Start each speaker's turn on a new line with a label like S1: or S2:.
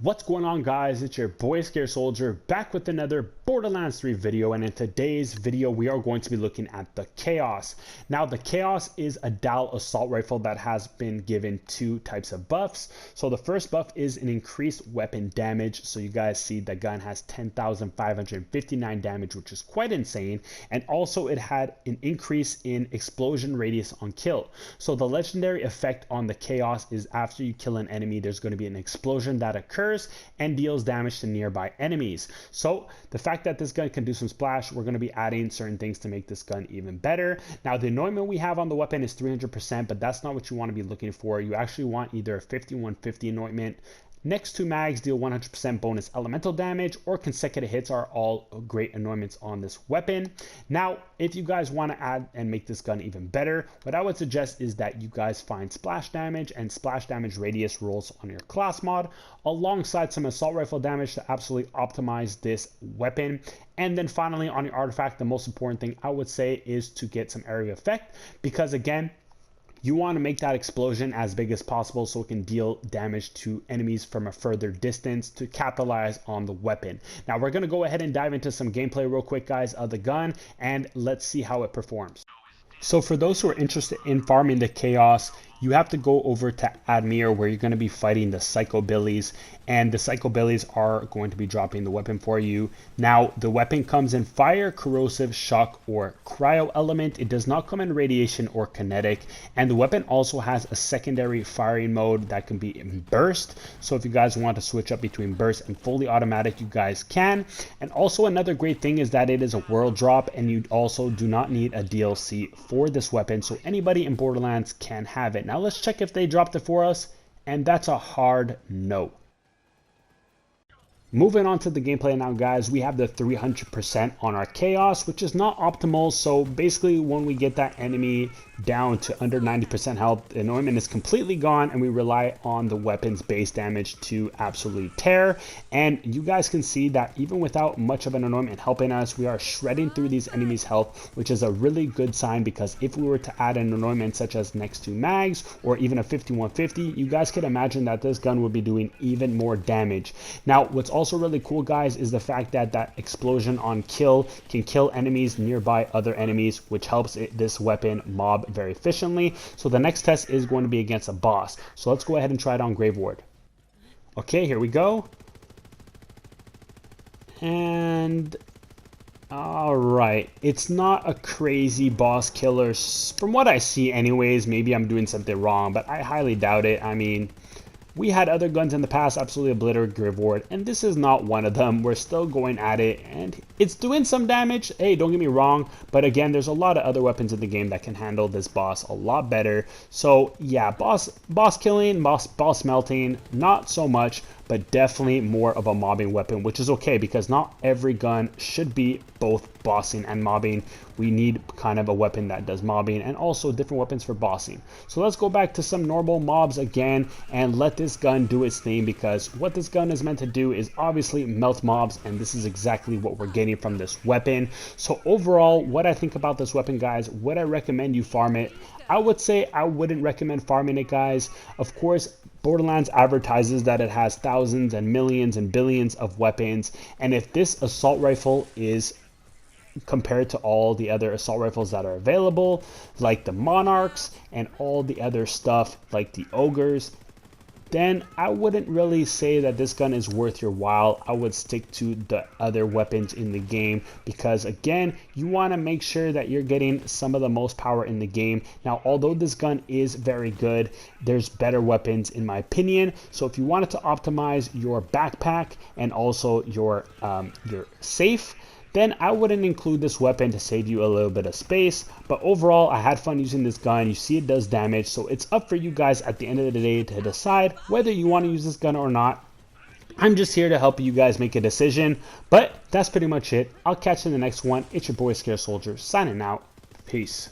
S1: What's going on, guys? It's your boy Scare Soldier back with another Borderlands 3 video, and in today's video we are going to be looking at the Kaos. Now the Kaos is a Dahl assault rifle that has been given two types of buffs. So the first buff is an increased weapon damage. So you guys see the gun has 10,559 damage, which is quite insane, and also it had an increase in explosion radius on kill. So the legendary effect on the Kaos is after you kill an enemy, there's going to be an explosion that occurs and deals damage to nearby enemies. So the fact that this gun can do some splash, we're going to be adding certain things to make this gun even better. Now the anointment we have on the weapon is 300%, but that's not what you want to be looking for. You actually want either a 5150 anointment. Next two mags deal 100% bonus elemental damage, or consecutive hits are all great anointments on this weapon. Now, if you guys want to add and make this gun even better, what I would suggest is that you guys find splash damage and splash damage radius rolls on your class mod, alongside some assault rifle damage to absolutely optimize this weapon. And then finally on your artifact, the most important thing I would say is to get some area effect, because again, you want to make that explosion as big as possible so it can deal damage to enemies from a further distance to capitalize on the weapon. Now we're going to go ahead and dive into some gameplay real quick, guys, of the gun, and let's see how it performs. So for those who are interested in farming the Kaos, you have to go over to Admir, where you're going to be fighting the Psychobillies, and the Psychobillies are going to be dropping the weapon for you. Now the weapon comes in fire, corrosive, shock, or cryo element. It does not come in radiation or kinetic, and the weapon also has a secondary firing mode that can be in burst. So if you guys want to switch up between burst and fully automatic, you guys can. And also another great thing is that it is a world drop, and you also do not need a DLC for this weapon, so anybody in Borderlands can have it. Now let's check if they dropped it for us, and that's a hard no. Moving on to the gameplay now, guys, we have the 300% on our Kaos, which is not optimal. So basically when we get that enemy down to under 90% health, the anointment is completely gone, and we rely on the weapon's base damage to absolutely tear. And you guys can see that even without much of an anointment helping us, we are shredding through these enemies' health, which is a really good sign, because if we were to add an anointment such as next to mags or even a 5150, you guys could imagine that this gun would be doing even more damage. Now what's also really cool, guys, is the fact that that explosion on kill can kill enemies nearby other enemies, which helps this weapon mob very efficiently. So the next test is going to be against a boss. So let's go ahead and try it on Grave Ward. Okay, here we go. And alright, it's not a crazy boss killer from what I see anyways. Maybe I'm doing something wrong, but I highly doubt it. I mean, we had other guns in the past absolutely obliterate Grave Ward, and this is not one of them. We're still going at it, and it's doing some damage. Hey, don't get me wrong, but again, there's a lot of other weapons in the game that can handle this boss a lot better. So yeah, boss killing, boss melting, not so much, but definitely more of a mobbing weapon, which is okay, because not every gun should be both bossing and mobbing. We need kind of a weapon that does mobbing and also different weapons for bossing. So let's go back to some normal mobs again and let this gun do its thing, because what this gun is meant to do is obviously melt mobs, and this is exactly what we're getting from this weapon. So overall, what I think about this weapon, guys, would I recommend you farm it? I would say I wouldn't recommend farming it, guys. Of course, Borderlands advertises that it has thousands and millions and billions of weapons, and if this assault rifle is compared to all the other assault rifles that are available, like the Monarchs and all the other stuff like the Ogres, then I wouldn't really say that this gun is worth your while. I would stick to the other weapons in the game, because again, you want to make sure that you're getting some of the most power in the game. Now, although this gun is very good, there's better weapons in my opinion. So if you wanted to optimize your backpack and also your safe, then I wouldn't include this weapon to save you a little bit of space. But overall, I had fun using this gun. You see it does damage, so it's up for you guys at the end of the day to decide whether you want to use this gun or not. I'm just here to help you guys make a decision, but that's pretty much it. I'll catch you in the next one. It's your boy Scare Soldier signing out. Peace.